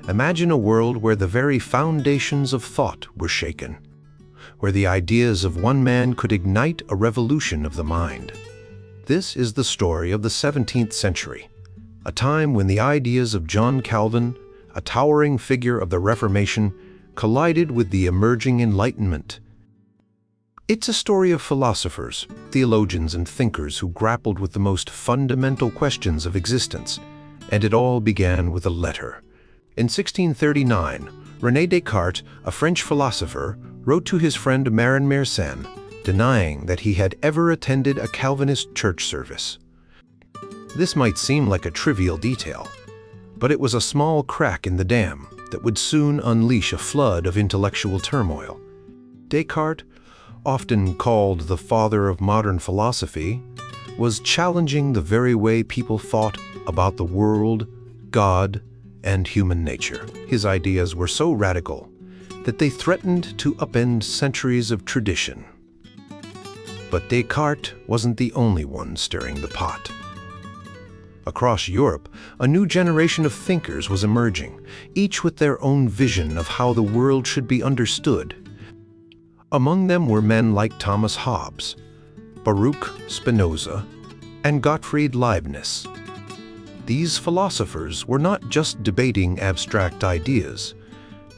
Imagine a world where the very foundations of thought were shaken, where the ideas of one man could ignite a revolution of the mind. This is the story of the 17th century, a time when the ideas of John Calvin, a towering figure of the Reformation, collided with the emerging Enlightenment. It's a story of philosophers, theologians, and thinkers who grappled with the most fundamental questions of existence, and it all began with a letter. In 1639, René Descartes, a French philosopher, wrote to his friend Marin Mersenne, denying that he had ever attended a Calvinist church service. This might seem like a trivial detail, but it was a small crack in the dam that would soon unleash a flood of intellectual turmoil. Descartes, often called the father of modern philosophy, was challenging the very way people thought about the world, God, and human nature. His ideas were so radical that they threatened to upend centuries of tradition. But Descartes wasn't the only one stirring the pot. Across Europe, a new generation of thinkers was emerging, each with their own vision of how the world should be understood. Among them were men like Thomas Hobbes, Baruch Spinoza, and Gottfried Leibniz. These philosophers were not just debating abstract ideas,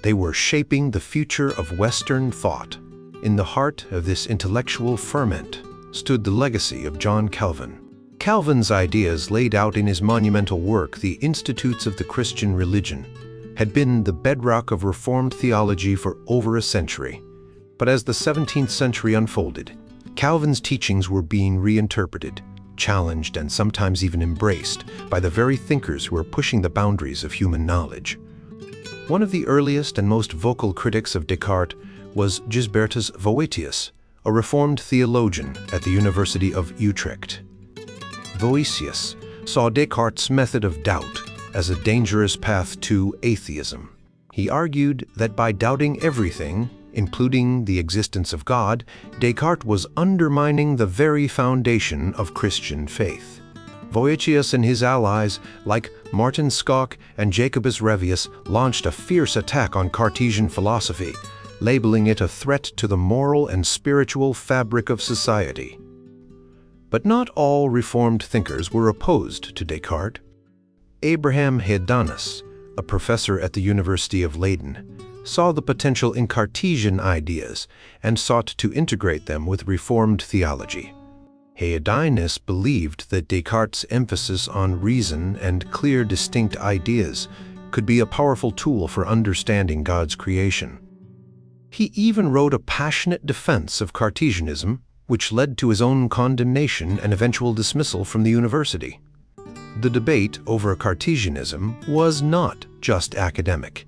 they were shaping the future of Western thought. In the heart of this intellectual ferment stood the legacy of John Calvin. Calvin's ideas, laid out in his monumental work, The Institutes of the Christian Religion, had been the bedrock of Reformed theology for over a century. But as the 17th century unfolded, Calvin's teachings were being reinterpreted, challenged, and sometimes even embraced by the very thinkers who were pushing the boundaries of human knowledge. One of the earliest and most vocal critics of Descartes was Gisbertus Voetius, a Reformed theologian at the University of Utrecht. Voetius saw Descartes' method of doubt as a dangerous path to atheism. He argued that by doubting everything, including the existence of God, Descartes was undermining the very foundation of Christian faith. Voetius and his allies, like Martin Schalk and Jacobus Revius, launched a fierce attack on Cartesian philosophy, labeling it a threat to the moral and spiritual fabric of society. But not all Reformed thinkers were opposed to Descartes. Abraham Heidanus, a professor at the University of Leiden, saw the potential in Cartesian ideas and sought to integrate them with Reformed theology. Heidanus believed that Descartes' emphasis on reason and clear, distinct ideas could be a powerful tool for understanding God's creation. He even wrote a passionate defense of Cartesianism, which led to his own condemnation and eventual dismissal from the university. The debate over Cartesianism was not just academic.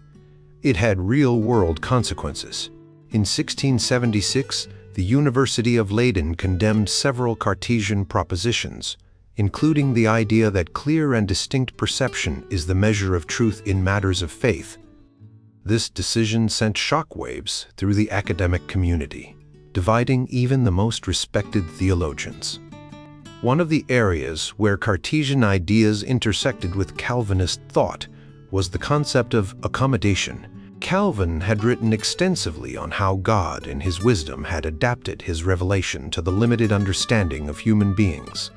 It had real-world consequences. In 1676, the University of Leiden condemned several Cartesian propositions, including the idea that clear and distinct perception is the measure of truth in matters of faith. This decision sent shockwaves through the academic community, dividing even the most respected theologians. One of the areas where Cartesian ideas intersected with Calvinist thought was the concept of accommodation. Calvin had written extensively on how God, in his wisdom, had adapted his revelation to the limited understanding of human beings.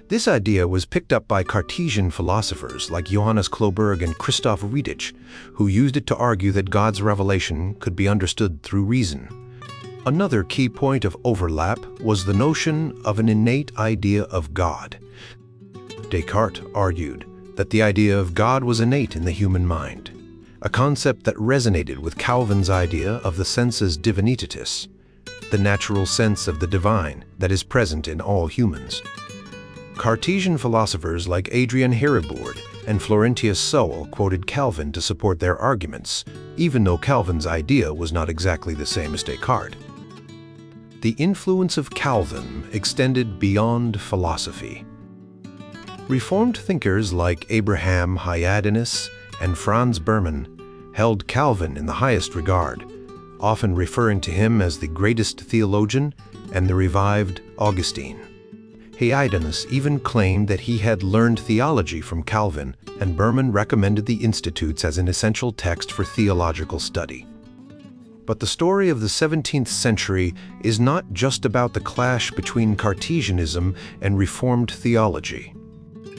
This idea was picked up by Cartesian philosophers like Johannes Kloberg and Christoph Riedich, who used it to argue that God's revelation could be understood through reason. Another key point of overlap was the notion of an innate idea of God. Descartes argued that the idea of God was innate in the human mind, a concept that resonated with Calvin's idea of the sensus divinitatis, the natural sense of the divine that is present in all humans. Cartesian philosophers like Adrian Heribourg and Florentius Sowell quoted Calvin to support their arguments, even though Calvin's idea was not exactly the same as Descartes. The influence of Calvin extended beyond philosophy. Reformed thinkers like Abraham Heidanus and Franz Berman held Calvin in the highest regard, often referring to him as the greatest theologian and the revived Augustine. Heidanus even claimed that he had learned theology from Calvin, and Berman recommended the Institutes as an essential text for theological study. But the story of the 17th century is not just about the clash between Cartesianism and Reformed theology.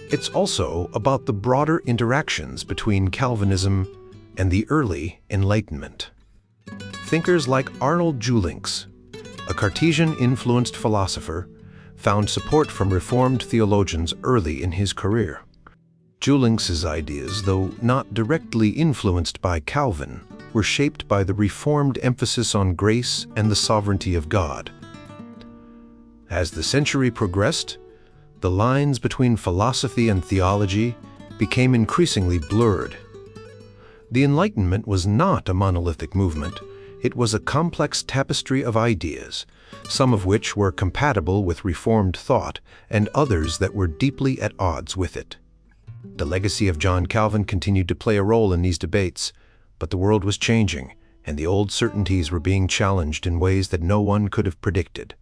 It's also about the broader interactions between Calvinism and the early Enlightenment. Thinkers like Arnold Geulincx, a Cartesian-influenced philosopher, found support from Reformed theologians early in his career. Geulincx's ideas, though not directly influenced by Calvin, were shaped by the Reformed emphasis on grace and the sovereignty of God. As the century progressed, the lines between philosophy and theology became increasingly blurred. The Enlightenment was not a monolithic movement. It was a complex tapestry of ideas, some of which were compatible with Reformed thought and others that were deeply at odds with it. The legacy of John Calvin continued to play a role in these debates, but the world was changing, and the old certainties were being challenged in ways that no one could have predicted.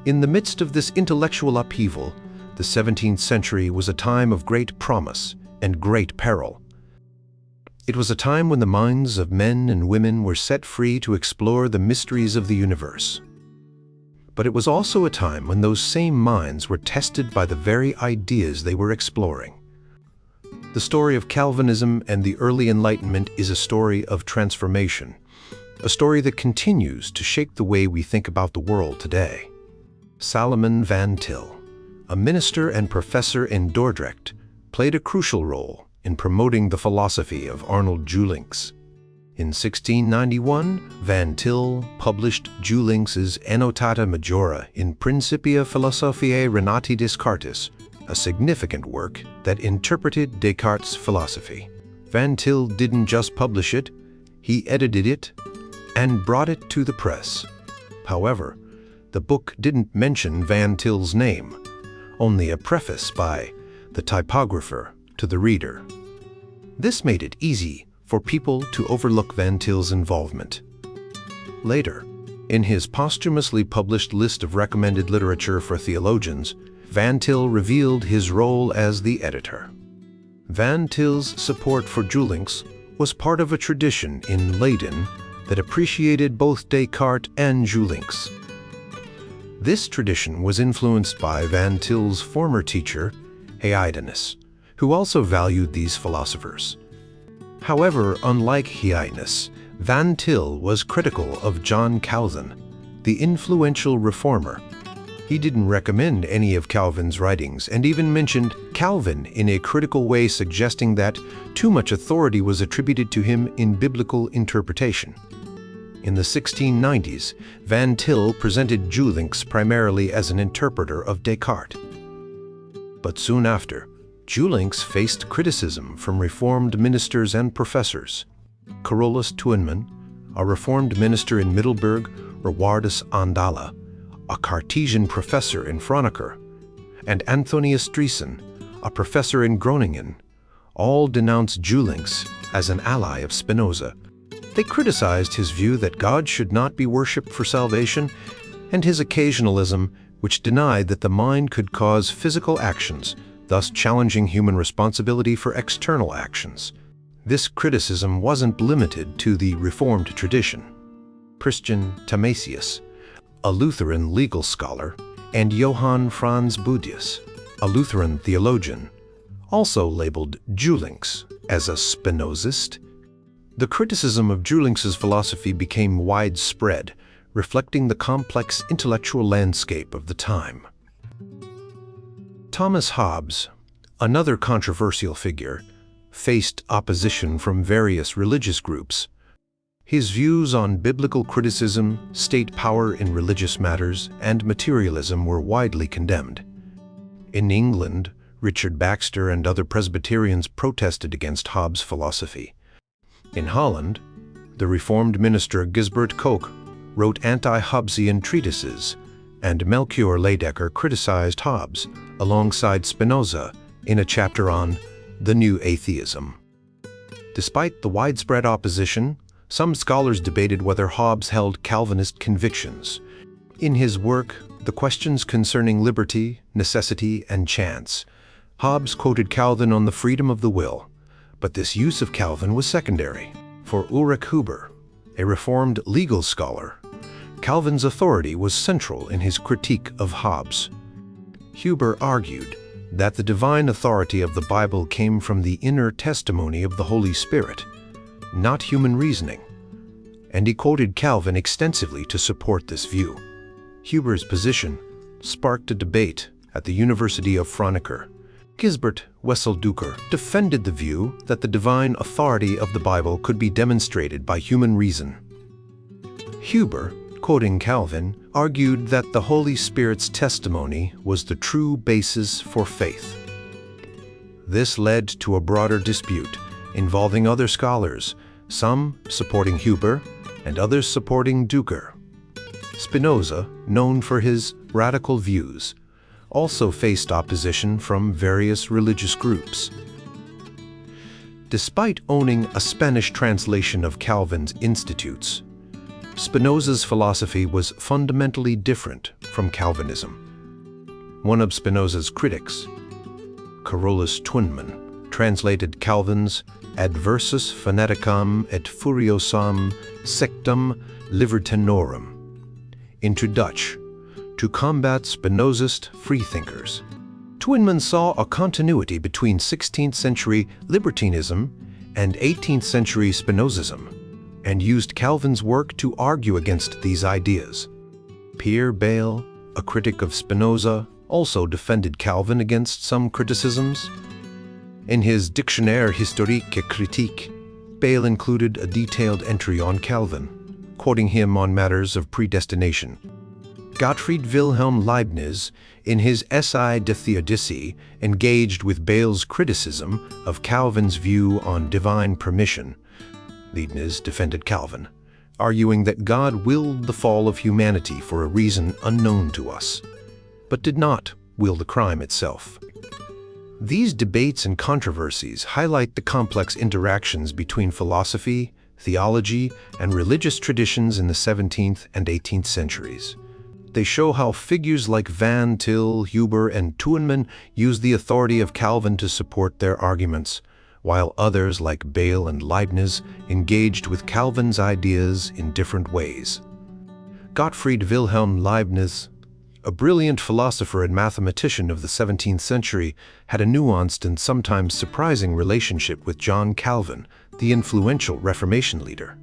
In the midst of this intellectual upheaval, the 17th century was a time of great promise and great peril. It was a time when the minds of men and women were set free to explore the mysteries of the universe. But it was also a time when those same minds were tested by the very ideas they were exploring. The story of Calvinism and the early Enlightenment is a story of transformation, a story that continues to shape the way we think about the world today. Salomon van Til, a minister and professor in Dordrecht, played a crucial role in promoting the philosophy of Arnold Geulincx. In 1691, Van Til published Geulincx's Annotata Majora in Principia Philosophiae René Descartes, a significant work that interpreted Descartes' philosophy. Van Til didn't just publish it, he edited it and brought it to the press. However, the book didn't mention Van Til's name, only a preface by the typographer to the reader. This made it easy for people to overlook Van Til's involvement. Later, in his posthumously published list of recommended literature for theologians, Van Til revealed his role as the editor. Van Til's support for Geulincx was part of a tradition in Leiden that appreciated both Descartes and Geulincx. This tradition was influenced by Van Til's former teacher, Heidanus, who also valued these philosophers. However, unlike Heidanus, Van Til was critical of John Calvin, the influential reformer. He didn't recommend any of Calvin's writings and even mentioned Calvin in a critical way, suggesting that too much authority was attributed to him in biblical interpretation. In the 1690s, Van Til presented Geulincx primarily as an interpreter of Descartes. But soon after, Geulincx faced criticism from Reformed ministers and professors. Carolus Tuinman, a Reformed minister in Middelburg, Rewardus Andala, a Cartesian professor in Franeker, and Anthonius Driessen, a professor in Groningen, all denounced Geulincx as an ally of Spinoza. They criticized his view that God should not be worshipped for salvation, and his occasionalism, which denied that the mind could cause physical actions, thus challenging human responsibility for external actions. This criticism wasn't limited to the Reformed tradition. Christian Thomasius, a Lutheran legal scholar, and Johann Franz Boetius, a Lutheran theologian, also labeled Geulincx as a Spinozist. The criticism of Geulincx's philosophy became widespread, reflecting the complex intellectual landscape of the time. Thomas Hobbes, another controversial figure, faced opposition from various religious groups. His views on biblical criticism, state power in religious matters, and materialism were widely condemned. In England, Richard Baxter and other Presbyterians protested against Hobbes' philosophy. In Holland, the Reformed minister Gisbertus Voetius wrote anti-Hobbesian treatises, and Melchior Leidecker criticized Hobbes alongside Spinoza in a chapter on the New Atheism. Despite the widespread opposition, some scholars debated whether Hobbes held Calvinist convictions. In his work, the questions concerning liberty, necessity, and chance, Hobbes quoted Calvin on the freedom of the will, but this use of Calvin was secondary. For Ulrich Huber, a Reformed legal scholar, Calvin's authority was central in his critique of Hobbes. Huber argued that the divine authority of the Bible came from the inner testimony of the Holy Spirit, not human reasoning, and he quoted Calvin extensively to support this view. Huber's position sparked a debate at the University of Franeker. Gisbert Wesselduker defended the view that the divine authority of the Bible could be demonstrated by human reason. Huber, quoting Calvin, argued that the Holy Spirit's testimony was the true basis for faith. This led to a broader dispute involving other scholars, some supporting Huber and others supporting Duker. Spinoza, known for his radical views, also faced opposition from various religious groups. Despite owning a Spanish translation of Calvin's Institutes, Spinoza's philosophy was fundamentally different from Calvinism. One of Spinoza's critics, Carolus Twinman, translated Calvin's Adversus Fanaticam et Furiosam Sectum Libertinorum into Dutch to combat Spinozist freethinkers. Twinman saw a continuity between 16th century libertinism and 18th century Spinozism, and used Calvin's work to argue against these ideas. Pierre Bayle, a critic of Spinoza, also defended Calvin against some criticisms. In his Dictionnaire historique et critique, Bayle included a detailed entry on Calvin, quoting him on matters of predestination. Gottfried Wilhelm Leibniz, in his Essai de Theodicy, engaged with Bayle's criticism of Calvin's view on divine permission. Leibniz defended Calvin, arguing that God willed the fall of humanity for a reason unknown to us, but did not will the crime itself. These debates and controversies highlight the complex interactions between philosophy, theology, and religious traditions in the 17th and 18th centuries. They show how figures like Van Til, Huber, and Twinman used the authority of Calvin to support their arguments, while others like Bayle and Leibniz engaged with Calvin's ideas in different ways. Gottfried Wilhelm Leibniz, a brilliant philosopher and mathematician of the 17th century, had a nuanced and sometimes surprising relationship with John Calvin, the influential Reformation leader.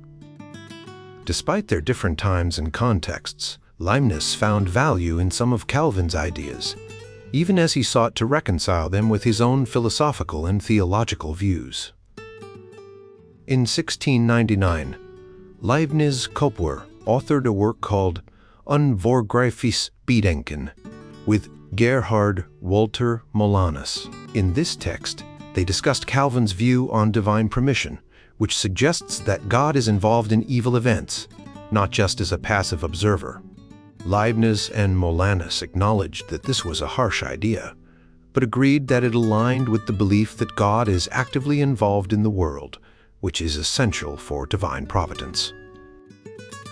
Despite their different times and contexts, Leibniz found value in some of Calvin's ideas, even as he sought to reconcile them with his own philosophical and theological views. In 1699, Leibniz Kopwer authored a work called Unvorgreifliches Bedenken with Gerhard Walter Molanus. In this text, they discussed Calvin's view on divine permission, which suggests that God is involved in evil events, not just as a passive observer. Leibniz and Molanus acknowledged that this was a harsh idea, but agreed that it aligned with the belief that God is actively involved in the world, which is essential for divine providence.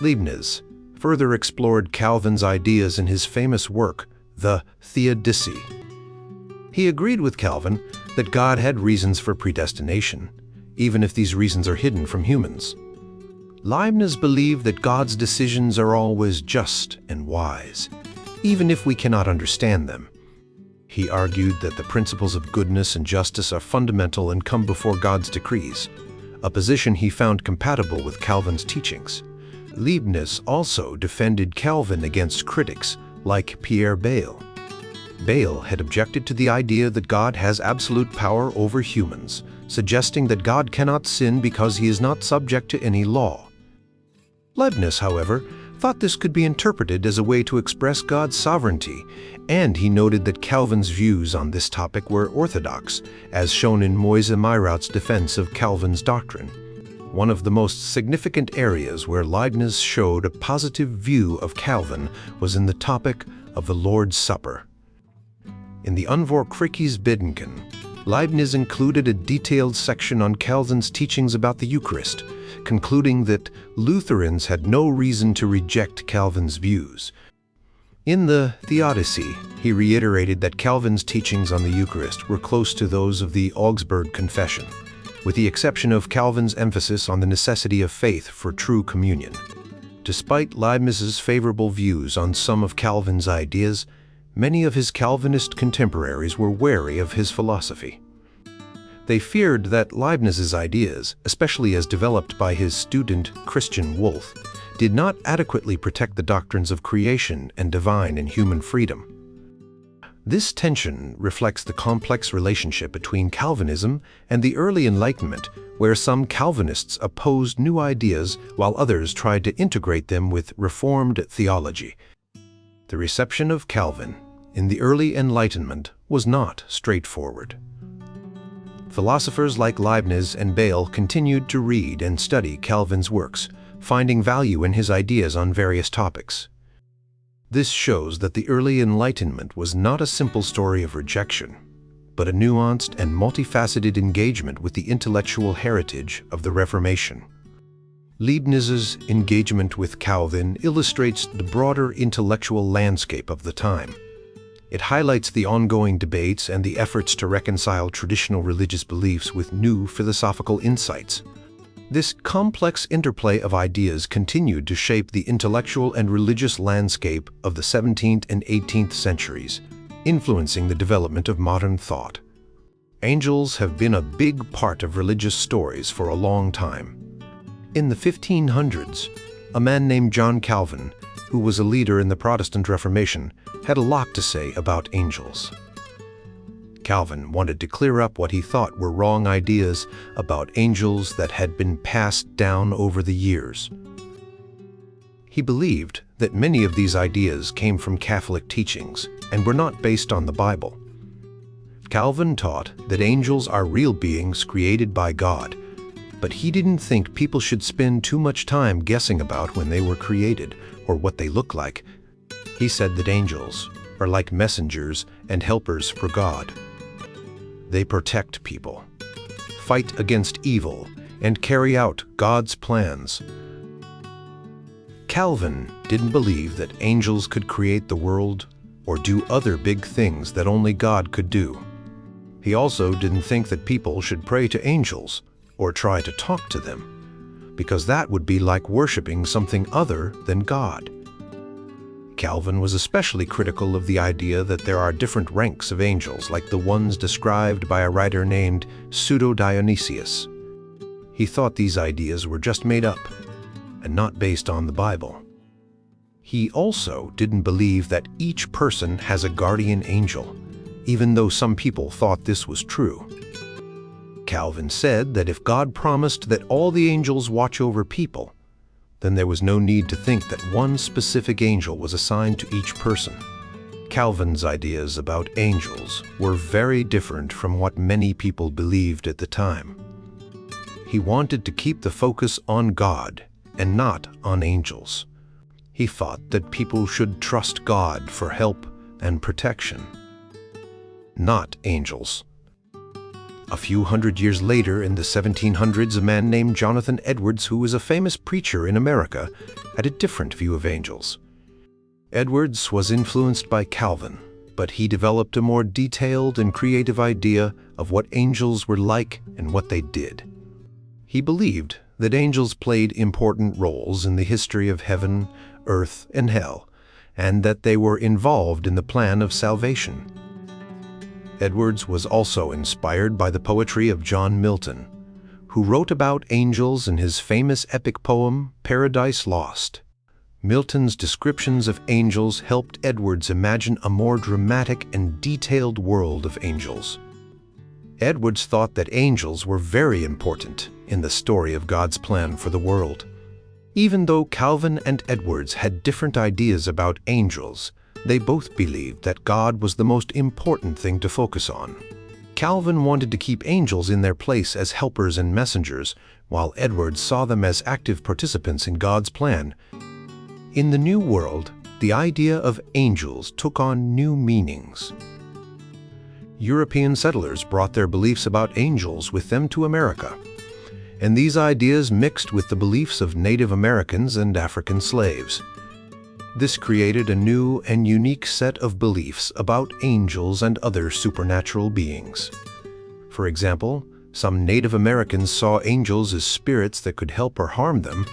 Leibniz further explored Calvin's ideas in his famous work, the Theodicy. He agreed with Calvin that God had reasons for predestination, even if these reasons are hidden from humans. Leibniz believed that God's decisions are always just and wise, even if we cannot understand them. He argued that the principles of goodness and justice are fundamental and come before God's decrees, a position he found compatible with Calvin's teachings. Leibniz also defended Calvin against critics like Pierre Bayle. Bayle had objected to the idea that God has absolute power over humans, suggesting that God cannot sin because he is not subject to any law. Leibniz, however, thought this could be interpreted as a way to express God's sovereignty, and he noted that Calvin's views on this topic were orthodox, as shown in Moise Meiraut's defense of Calvin's doctrine. One of the most significant areas where Leibniz showed a positive view of Calvin was in the topic of the Lord's Supper. In the Unvorgreifliches Bedenken, Leibniz included a detailed section on Calvin's teachings about the Eucharist, concluding that Lutherans had no reason to reject Calvin's views. In the Theodicy, he reiterated that Calvin's teachings on the Eucharist were close to those of the Augsburg Confession, with the exception of Calvin's emphasis on the necessity of faith for true communion. Despite Leibniz's favorable views on some of Calvin's ideas, many of his Calvinist contemporaries were wary of his philosophy. They feared that Leibniz's ideas, especially as developed by his student Christian Wolff, did not adequately protect the doctrines of creation and divine and human freedom. This tension reflects the complex relationship between Calvinism and the early Enlightenment, where some Calvinists opposed new ideas while others tried to integrate them with Reformed theology. The reception of Calvin in the early Enlightenment was not straightforward. Philosophers like Leibniz and Bayle continued to read and study Calvin's works, finding value in his ideas on various topics. This shows that the early Enlightenment was not a simple story of rejection, but a nuanced and multifaceted engagement with the intellectual heritage of the Reformation. Leibniz's engagement with Calvin illustrates the broader intellectual landscape of the time. It highlights the ongoing debates and the efforts to reconcile traditional religious beliefs with new philosophical insights. This complex interplay of ideas continued to shape the intellectual and religious landscape of the 17th and 18th centuries, influencing the development of modern thought. Angels have been a big part of religious stories for a long time. In the 1500s, a man named John Calvin, who was a leader in the Protestant Reformation, had a lot to say about angels. Calvin wanted to clear up what he thought were wrong ideas about angels that had been passed down over the years. He believed that many of these ideas came from Catholic teachings and were not based on the Bible. Calvin taught that angels are real beings created by God, but he didn't think people should spend too much time guessing about when they were created or what they look like. He said that angels are like messengers and helpers for God. They protect people, fight against evil, and carry out God's plans. Calvin didn't believe that angels could create the world or do other big things that only God could do. He also didn't think that people should pray to angels or try to talk to them, because that would be like worshiping something other than God. Calvin was especially critical of the idea that there are different ranks of angels, like the ones described by a writer named Pseudo-Dionysius. He thought these ideas were just made up and not based on the Bible. He also didn't believe that each person has a guardian angel, even though some people thought this was true. Calvin said that if God promised that all the angels watch over people, then there was no need to think that one specific angel was assigned to each person. Calvin's ideas about angels were very different from what many people believed at the time. He wanted to keep the focus on God and not on angels. He thought that people should trust God for help and protection, not angels. A few hundred years later, in the 1700s, a man named Jonathan Edwards, who was a famous preacher in America, had a different view of angels. Edwards was influenced by Calvin, but he developed a more detailed and creative idea of what angels were like and what they did. He believed that angels played important roles in the history of heaven, earth, and hell, and that they were involved in the plan of salvation. Edwards was also inspired by the poetry of John Milton, who wrote about angels in his famous epic poem, Paradise Lost. Milton's descriptions of angels helped Edwards imagine a more dramatic and detailed world of angels. Edwards thought that angels were very important in the story of God's plan for the world. Even though Calvin and Edwards had different ideas about angels, they both believed that God was the most important thing to focus on. Calvin wanted to keep angels in their place as helpers and messengers, while Edwards saw them as active participants in God's plan. In the New World, the idea of angels took on new meanings. European settlers brought their beliefs about angels with them to America, and these ideas mixed with the beliefs of Native Americans and African slaves. This created a new and unique set of beliefs about angels and other supernatural beings. For example, some Native Americans saw angels as spirits that could help or harm them,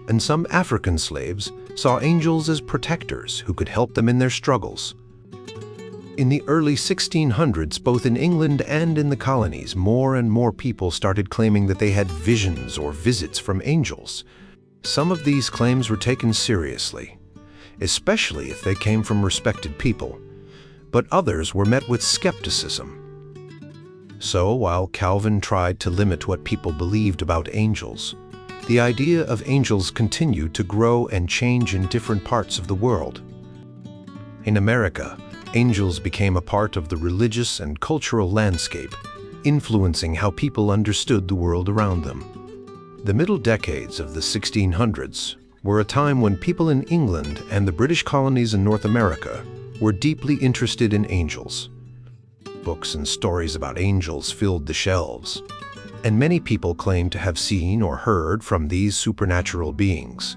and some African slaves saw angels as protectors who could help them in their struggles. In the early 1600s, both in England and in the colonies, more and more people started claiming that they had visions or visits from angels. Some of these claims were taken seriously, especially if they came from respected people, but others were met with skepticism. So, while Calvin tried to limit what people believed about angels, the idea of angels continued to grow and change in different parts of the world. In America, angels became a part of the religious and cultural landscape, influencing how people understood the world around them. The middle decades of the 1600s were a time when people in England and the British colonies in North America were deeply interested in angels. Books and stories about angels filled the shelves, and many people claimed to have seen or heard from these supernatural beings.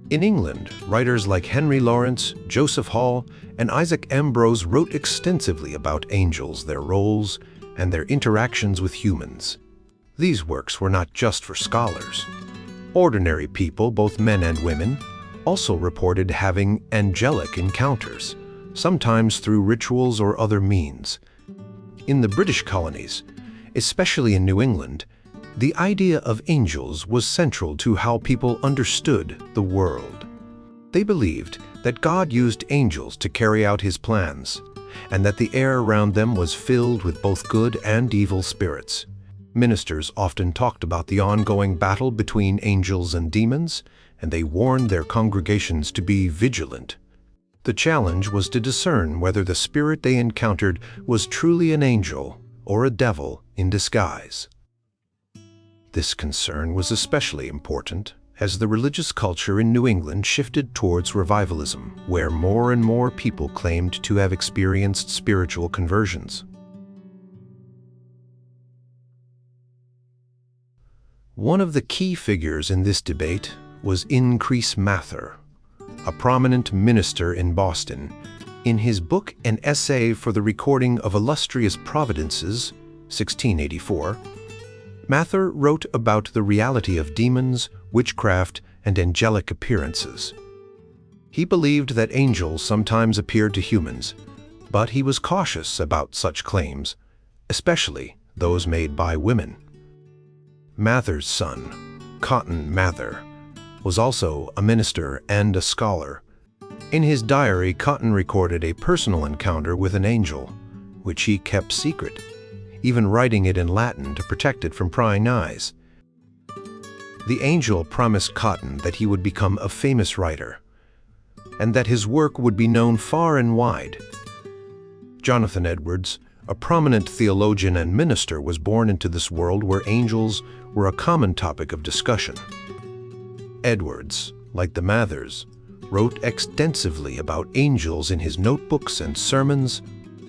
In England, writers like Henry Lawrence, Joseph Hall, and Isaac Ambrose wrote extensively about angels, their roles, and their interactions with humans. These works were not just for scholars. Ordinary people, both men and women, also reported having angelic encounters, sometimes through rituals or other means. In the British colonies, especially in New England, the idea of angels was central to how people understood the world. They believed that God used angels to carry out his plans, and that the air around them was filled with both good and evil spirits. Ministers often talked about the ongoing battle between angels and demons, and they warned their congregations to be vigilant. The challenge was to discern whether the spirit they encountered was truly an angel or a devil in disguise. This concern was especially important as the religious culture in New England shifted towards revivalism, where more and more people claimed to have experienced spiritual conversions. One of the key figures in this debate was Increase Mather, a prominent minister in Boston. In his book An Essay for the Recording of Illustrious Providences, 1684, Mather wrote about the reality of demons, witchcraft, and angelic appearances. He believed that angels sometimes appeared to humans, but he was cautious about such claims, especially those made by women. Mather's son, Cotton Mather, was also a minister and a scholar. In his diary, Cotton recorded a personal encounter with an angel, which he kept secret, even writing it in Latin to protect it from prying eyes. The angel promised Cotton that he would become a famous writer, and that his work would be known far and wide. Jonathan Edwards, a prominent theologian and minister, was born into this world where angels were a common topic of discussion. Edwards, like the Mathers, wrote extensively about angels in his notebooks and sermons.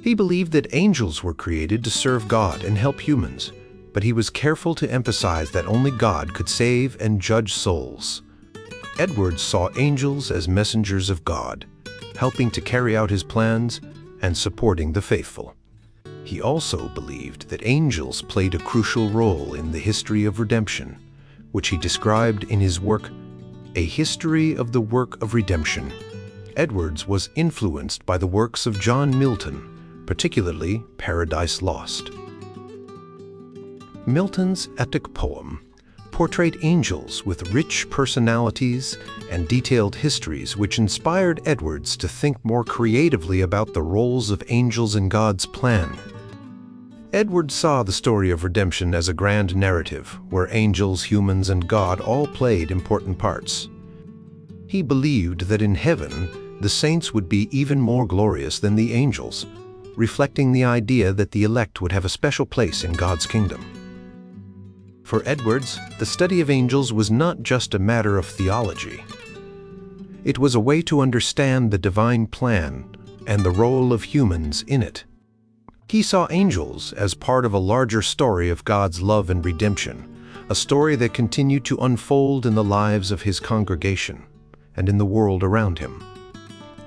He believed that angels were created to serve God and help humans, but he was careful to emphasize that only God could save and judge souls. Edwards saw angels as messengers of God, helping to carry out his plans and supporting the faithful. He also believed that angels played a crucial role in the history of redemption, which he described in his work, A History of the Work of Redemption. Edwards was influenced by the works of John Milton, particularly Paradise Lost. Milton's epic poem portrayed angels with rich personalities and detailed histories, which inspired Edwards to think more creatively about the roles of angels in God's plan. Edwards saw the story of redemption as a grand narrative where angels, humans, and God all played important parts. He believed that in heaven, the saints would be even more glorious than the angels, reflecting the idea that the elect would have a special place in God's kingdom. For Edwards, the study of angels was not just a matter of theology. It was a way to understand the divine plan and the role of humans in it. He saw angels as part of a larger story of God's love and redemption, a story that continued to unfold in the lives of his congregation and in the world around him.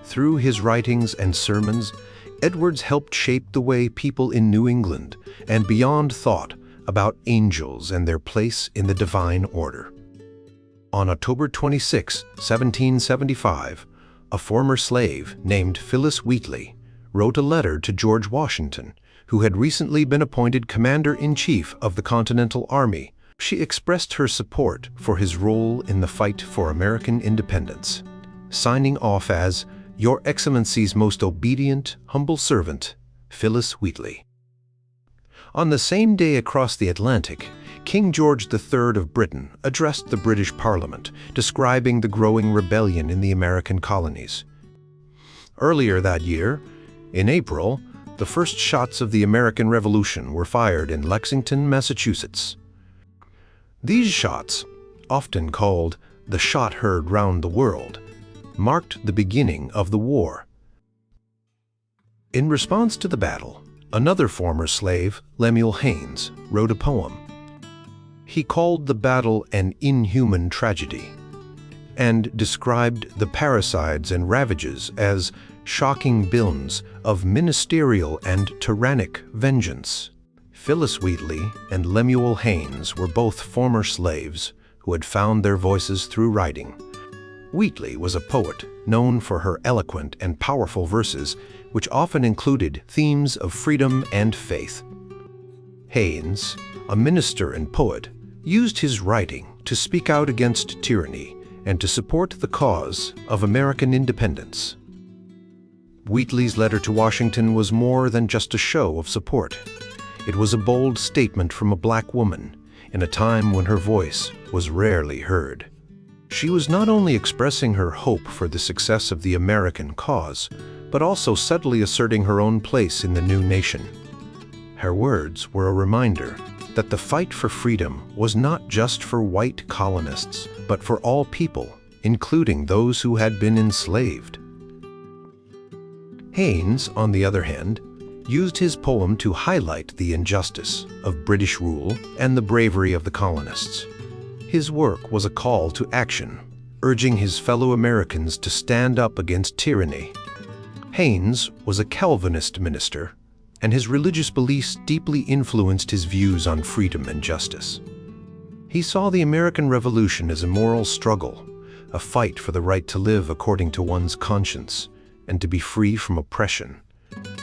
Through his writings and sermons, Edwards helped shape the way people in New England and beyond thought about angels and their place in the divine order. On October 26, 1775, a former slave named Phyllis Wheatley wrote a letter to George Washington, who had recently been appointed Commander-in-Chief of the Continental Army. She expressed her support for his role in the fight for American independence, signing off as "Your Excellency's most obedient, humble servant, Phyllis Wheatley." On the same day across the Atlantic, King George III of Britain addressed the British Parliament, describing the growing rebellion in the American colonies. Earlier that year, in April, the first shots of the American Revolution were fired in Lexington, Massachusetts. These shots, often called the shot heard round the world, marked the beginning of the war. In response to the battle, another former slave, Lemuel Haynes, wrote a poem. He called the battle an inhuman tragedy and described the parricides and ravages as shocking bills of ministerial and tyrannic vengeance. Phyllis Wheatley and Lemuel Haynes were both former slaves who had found their voices through writing. Wheatley was a poet known for her eloquent and powerful verses, which often included themes of freedom and faith. Haynes, a minister and poet, used his writing to speak out against tyranny and to support the cause of American independence. Wheatley's letter to Washington was more than just a show of support. It was a bold statement from a black woman in a time when her voice was rarely heard. She was not only expressing her hope for the success of the American cause, but also subtly asserting her own place in the new nation. Her words were a reminder that the fight for freedom was not just for white colonists, but for all people, including those who had been enslaved. Haynes, on the other hand, used his poem to highlight the injustice of British rule and the bravery of the colonists. His work was a call to action, urging his fellow Americans to stand up against tyranny. Haynes was a Calvinist minister, and his religious beliefs deeply influenced his views on freedom and justice. He saw the American Revolution as a moral struggle, a fight for the right to live according to one's conscience and to be free from oppression.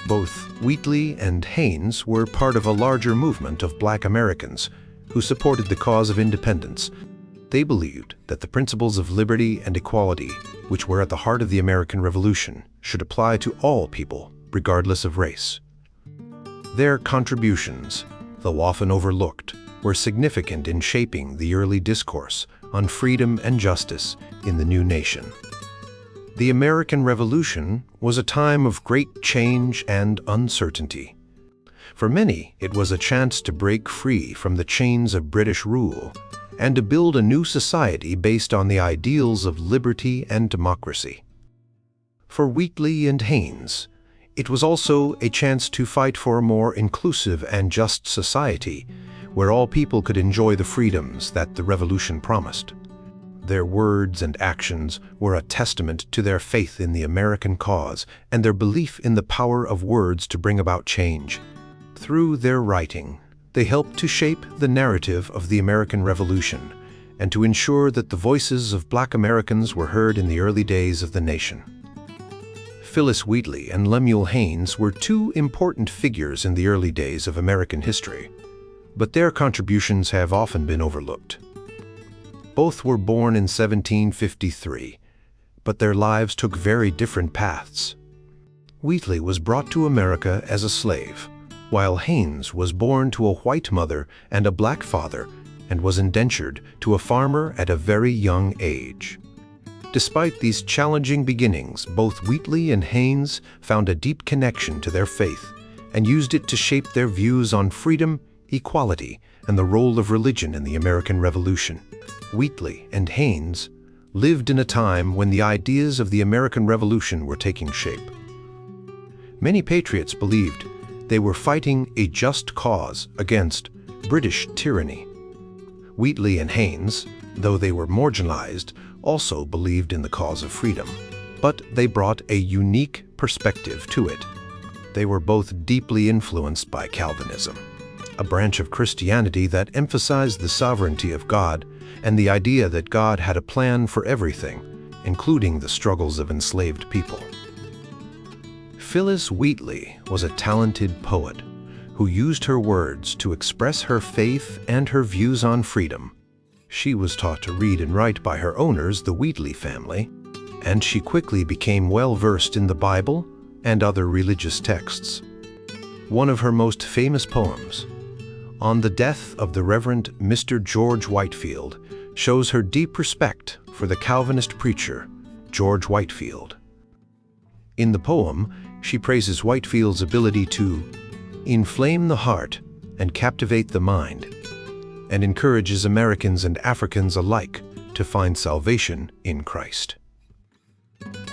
Both Wheatley and Haynes were part of a larger movement of black Americans who supported the cause of independence. They believed that the principles of liberty and equality, which were at the heart of the American Revolution, should apply to all people, regardless of race. Their contributions, though often overlooked, were significant in shaping the early discourse on freedom and justice in the new nation. The American Revolution was a time of great change and uncertainty. For many, it was a chance to break free from the chains of British rule and to build a new society based on the ideals of liberty and democracy. For Wheatley and Haynes, it was also a chance to fight for a more inclusive and just society where all people could enjoy the freedoms that the Revolution promised. Their words and actions were a testament to their faith in the American cause and their belief in the power of words to bring about change. Through their writing, they helped to shape the narrative of the American Revolution and to ensure that the voices of black Americans were heard in the early days of the nation. Phyllis Wheatley and Lemuel Haynes were two important figures in the early days of American history, but their contributions have often been overlooked. Both were born in 1753, but their lives took very different paths. Wheatley was brought to America as a slave, while Haynes was born to a white mother and a black father and was indentured to a farmer at a very young age. Despite these challenging beginnings, both Wheatley and Haynes found a deep connection to their faith and used it to shape their views on freedom, equality, and the role of religion in the American Revolution. Wheatley and Haynes lived in a time when the ideas of the American Revolution were taking shape. Many patriots believed they were fighting a just cause against British tyranny. Wheatley and Haynes, though they were marginalized, also believed in the cause of freedom. but they brought a unique perspective to it. They were both deeply influenced by Calvinism, a branch of Christianity that emphasized the sovereignty of God and the idea that God had a plan for everything, including the struggles of enslaved people. Phyllis Wheatley was a talented poet who used her words to express her faith and her views on freedom. She was taught to read and write by her owners, the Wheatley family, and she quickly became well-versed in the Bible and other religious texts. One of her most famous poems, On the Death of the Reverend Mr. George Whitefield, shows her deep respect for the Calvinist preacher, George Whitefield. In the poem, she praises Whitefield's ability to inflame the heart and captivate the mind, and encourages Americans and Africans alike to find salvation in Christ.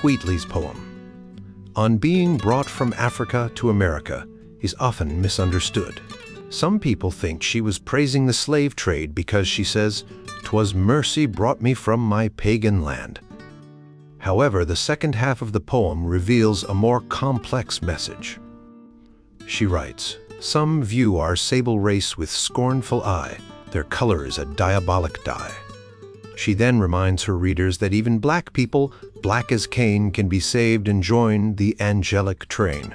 Wheatley's poem, On Being Brought from Africa to America, is often misunderstood. Some people think she was praising the slave trade because she says, "'Twas mercy brought me from my pagan land." However, the second half of the poem reveals a more complex message. She writes, "Some view our sable race with scornful eye, their color is a diabolic dye." She then reminds her readers that even black people, black as Cain, can be saved and join the angelic train.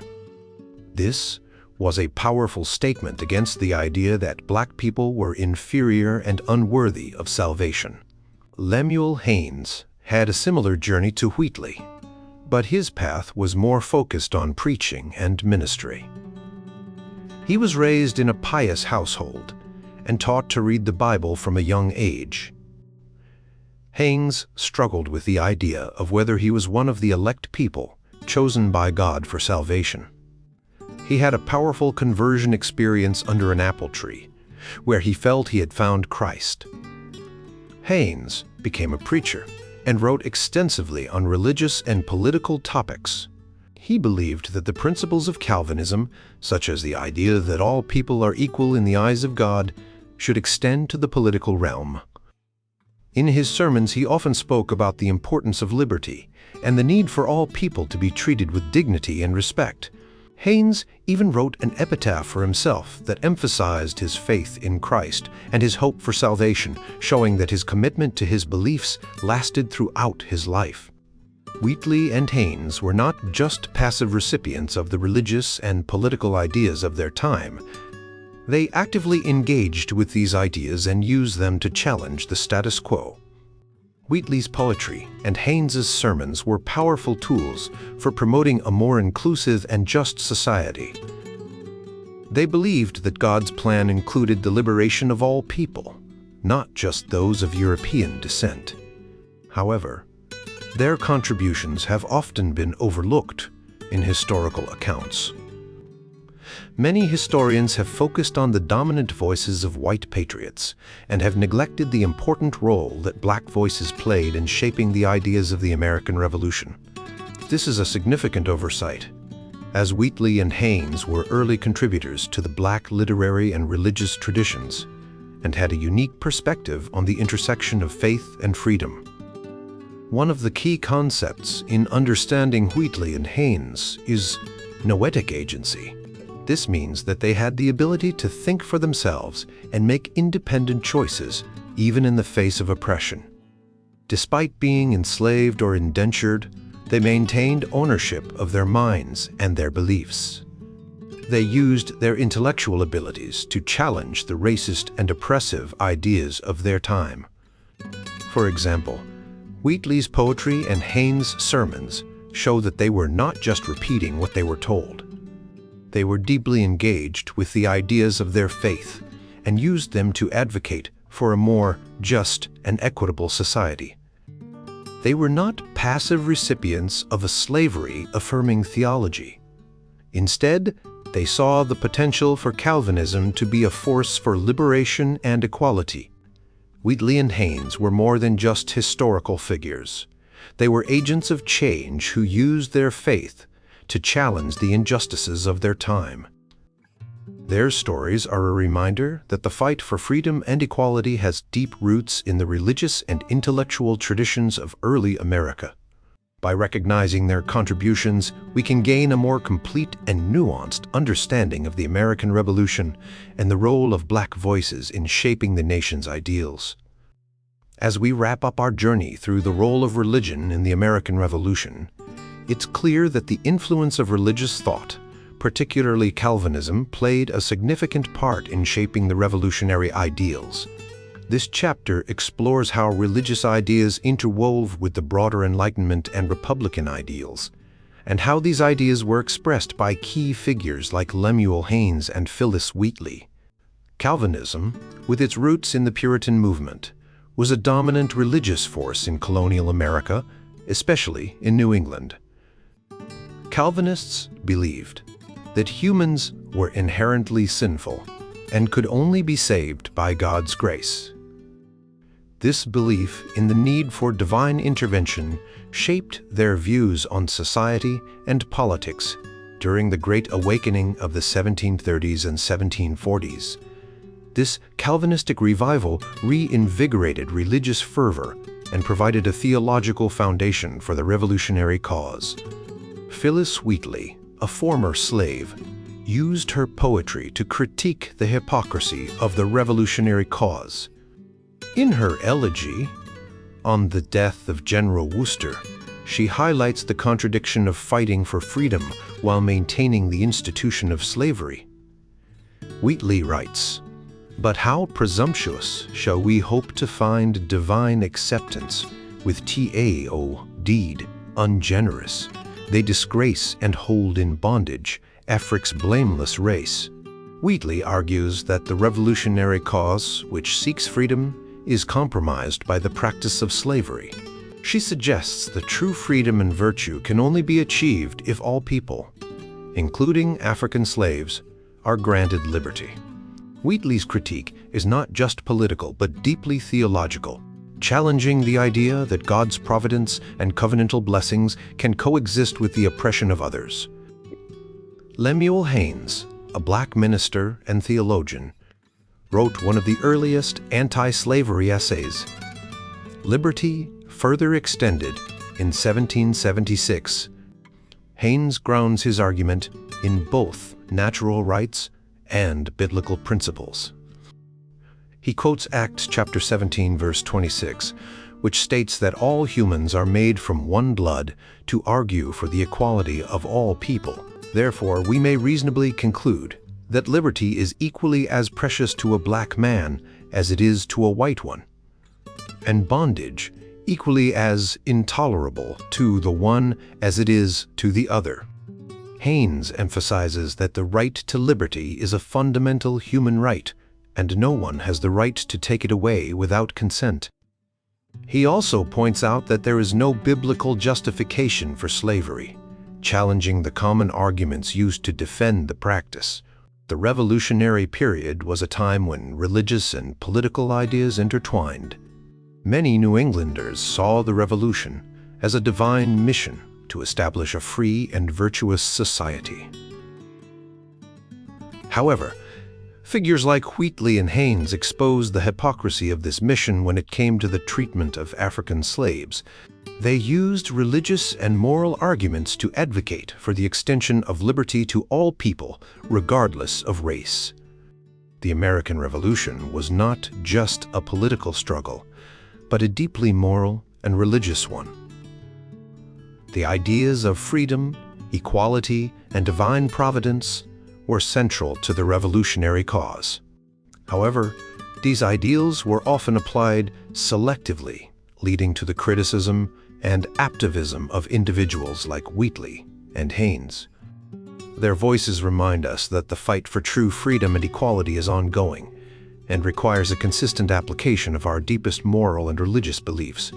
This was a powerful statement against the idea that black people were inferior and unworthy of salvation. Lemuel Haynes had a similar journey to Wheatley, but his path was more focused on preaching and ministry. He was raised in a pious household and taught to read the Bible from a young age. Haynes struggled with the idea of whether he was one of the elect people chosen by God for salvation. He had a powerful conversion experience under an apple tree, where he felt he had found Christ. Haynes became a preacher and wrote extensively on religious and political topics. He believed that the principles of Calvinism, such as the idea that all people are equal in the eyes of God, should extend to the political realm. In his sermons, he often spoke about the importance of liberty and the need for all people to be treated with dignity and respect. Haynes even wrote an epitaph for himself that emphasized his faith in Christ and his hope for salvation, showing that his commitment to his beliefs lasted throughout his life. Wheatley and Haynes were not just passive recipients of the religious and political ideas of their time. They actively engaged with these ideas and used them to challenge the status quo. Wheatley's poetry and Haynes's sermons were powerful tools for promoting a more inclusive and just society. They believed that God's plan included the liberation of all people, not just those of European descent. However, their contributions have often been overlooked in historical accounts. Many historians have focused on the dominant voices of white patriots and have neglected the important role that black voices played in shaping the ideas of the American Revolution. This is a significant oversight, as Wheatley and Haynes were early contributors to the black literary and religious traditions and had a unique perspective on the intersection of faith and freedom. One of the key concepts in understanding Wheatley and Haynes is noetic agency. This means that they had the ability to think for themselves and make independent choices, even in the face of oppression. Despite being enslaved or indentured, they maintained ownership of their minds and their beliefs. They used their intellectual abilities to challenge the racist and oppressive ideas of their time. For example, Wheatley's poetry and Haynes' sermons show that they were not just repeating what they were told. They were deeply engaged with the ideas of their faith and used them to advocate for a more just and equitable society. They were not passive recipients of a slavery-affirming theology. Instead, they saw the potential for Calvinism to be a force for liberation and equality. Wheatley and Haynes were more than just historical figures. They were agents of change who used their faith to challenge the injustices of their time. Their stories are a reminder that the fight for freedom and equality has deep roots in the religious and intellectual traditions of early America. By recognizing their contributions, we can gain a more complete and nuanced understanding of the American Revolution and the role of Black voices in shaping the nation's ideals. As we wrap up our journey through the role of religion in the American Revolution, it's clear that the influence of religious thought, particularly Calvinism, played a significant part in shaping the revolutionary ideals. This chapter explores how religious ideas interwove with the broader Enlightenment and Republican ideals, and how these ideas were expressed by key figures like Lemuel Haynes and Phyllis Wheatley. Calvinism, with its roots in the Puritan movement, was a dominant religious force in colonial America, especially in New England. Calvinists believed that humans were inherently sinful and could only be saved by God's grace. This belief in the need for divine intervention shaped their views on society and politics during the Great Awakening of the 1730s and 1740s. This Calvinistic revival reinvigorated religious fervor and provided a theological foundation for the revolutionary cause. Phyllis Wheatley, a former slave, used her poetry to critique the hypocrisy of the revolutionary cause. In her elegy on the death of General Wooster, she highlights the contradiction of fighting for freedom while maintaining the institution of slavery. Wheatley writes, "But how presumptuous shall we hope to find divine acceptance with T.A.O. deed ungenerous? They disgrace and hold in bondage Afric's blameless race." Wheatley argues that the revolutionary cause, which seeks freedom, is compromised by the practice of slavery. She suggests that true freedom and virtue can only be achieved if all people, including African slaves, are granted liberty. Wheatley's critique is not just political but deeply theological, challenging the idea that God's providence and covenantal blessings can coexist with the oppression of others. Lemuel Haynes, a Black minister and theologian, wrote one of the earliest anti-slavery essays. Liberty further extended in 1776. Haynes grounds his argument in both natural rights and biblical principles. He quotes Acts chapter 17, verse 26, which states that all humans are made from one blood to argue for the equality of all people. Therefore, we may reasonably conclude that liberty is equally as precious to a Black man as it is to a white one, and bondage equally as intolerable to the one as it is to the other. Haynes emphasizes that the right to liberty is a fundamental human right, and no one has the right to take it away without consent. He also points out that there is no biblical justification for slavery, challenging the common arguments used to defend the practice. The Revolutionary period was a time when religious and political ideas intertwined. Many New Englanders saw the Revolution as a divine mission to establish a free and virtuous society. However, figures like Wheatley and Haynes exposed the hypocrisy of this mission when it came to the treatment of African slaves. They used religious and moral arguments to advocate for the extension of liberty to all people, regardless of race. The American Revolution was not just a political struggle, but a deeply moral and religious one. The ideas of freedom, equality, and divine providence were central to the revolutionary cause. However, these ideals were often applied selectively, leading to the criticism and activism of individuals like Wheatley and Haynes. Their voices remind us that the fight for true freedom and equality is ongoing and requires a consistent application of our deepest moral and religious beliefs.